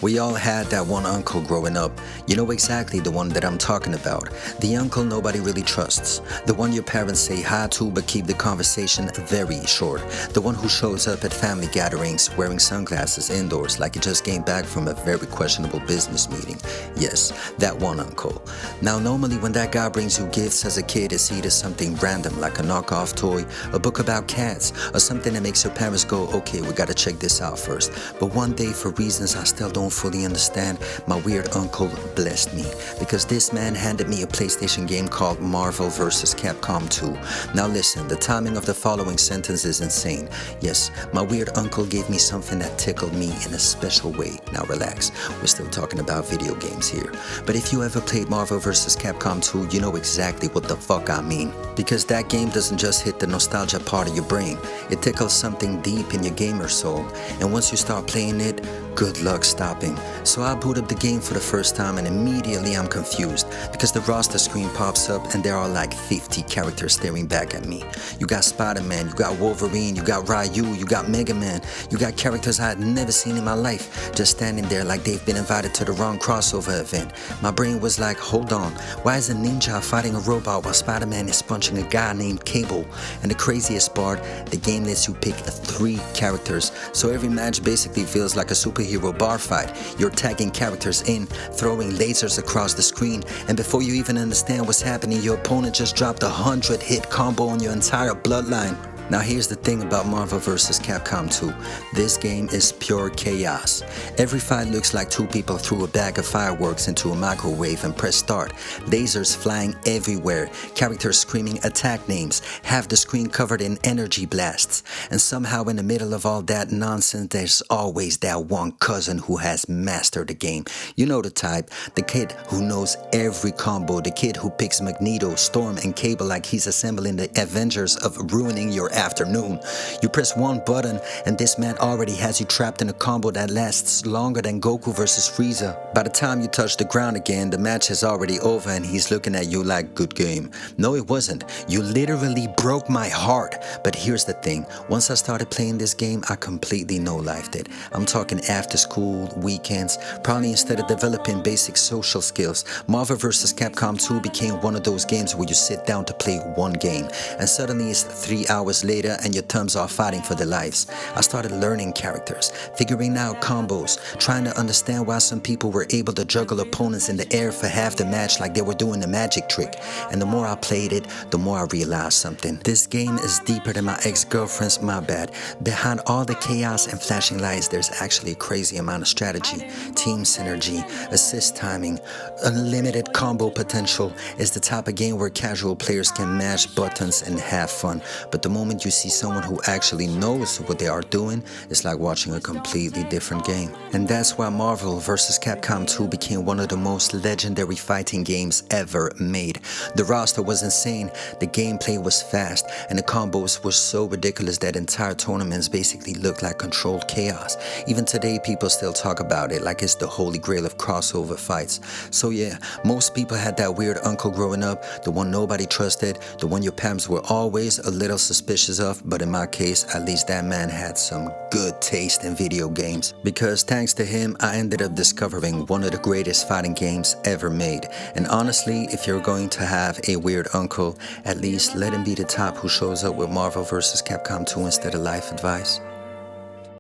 We all had that one uncle growing up. You know exactly the one that I'm talking about. The uncle nobody really trusts. The one your parents say hi to but keep the conversation very short. The one who shows up at family gatherings wearing sunglasses indoors like he just came back from a very questionable business meeting. Yes, that one uncle. Now normally when that guy brings you gifts as a kid, it's either something random like a knockoff toy, a book about cats, or something that makes your parents go, okay, we gotta check this out first. But one day, for reasons I still don't fully understand, my weird uncle blessed me because this man handed me a PlayStation game called Marvel vs. Capcom 2. Now listen, the timing of the following sentence is insane. Yes, my weird uncle gave me something that tickled me in a special way. Now relax, we're still talking about video games here. But if you ever played Marvel vs. Capcom 2, you know exactly what the fuck I mean. Because that game doesn't just hit the nostalgia part of your brain, it tickles something deep in your gamer soul. And once you start playing it, good luck stopping. So I boot up the game for the first time and immediately I'm confused because the roster screen pops up and there are like 50 characters staring back at me. You got Spider-Man, you got Wolverine, you got Ryu, you got Mega Man, you got characters I had never seen in my life just standing there like they've been invited to the wrong crossover event. My brain was like, hold on, why is a ninja fighting a robot while Spider-Man is punching a guy named Cable? And the craziest part, the game lets you pick 3 characters, so every match basically feels like a superhero bar fight. You're tagging characters in, throwing lasers across the screen, and before you even understand what's happening, your opponent just dropped a 100-hit combo on your entire bloodline. Now here's the thing about Marvel vs. Capcom 2. This game is pure chaos. Every fight looks like 2 people threw a bag of fireworks into a microwave and pressed start. Lasers flying everywhere, characters screaming attack names, half the screen covered in energy blasts. And somehow in the middle of all that nonsense, there's always that one cousin who has mastered the game. You know the type, the kid who knows every combo, the kid who picks Magneto, Storm, and Cable like he's assembling the Avengers of ruining your afternoon. You press one button and this man already has you trapped in a combo that lasts longer than Goku versus Frieza. By the time you touch the ground again, the match is already over and he's looking at you like, good game. No, it wasn't. You literally broke my heart. But here's the thing. Once I started playing this game, I completely no-lifed it. I'm talking after school, weekends. Probably instead of developing basic social skills, Marvel vs. Capcom 2 became one of those games where you sit down to play one game and suddenly it's 3 hours later and your thumbs are fighting for their lives. I started learning characters, figuring out combos, trying to understand why some people were able to juggle opponents in the air for half the match like they were doing a magic trick. And the more I played it, the more I realized something. This game is deeper than my ex-girlfriend's my bad. Behind all the chaos and flashing lights, there's actually a crazy amount of strategy, team synergy, assist timing, unlimited combo potential. It's the type of game where casual players can mash buttons and have fun. But the moment you see someone who actually knows what they are doing, it's like watching a completely different game. And that's why Marvel vs. Capcom 2 became one of the most legendary fighting games ever made. The roster was insane, the gameplay was fast, and the combos were so ridiculous that entire tournaments basically looked like controlled chaos. Even today, people still talk about it like it's the holy grail of crossover fights. So yeah, most people had that weird uncle growing up, the one nobody trusted, the one your parents were always a little suspicious of, but in my case, at least that man had some good taste in video games. Because thanks to him, I ended up discovering one of the greatest fighting games ever made. And honestly, if you're going to have a weird uncle, at least let him be the type who shows up with Marvel vs. Capcom 2 instead of life advice.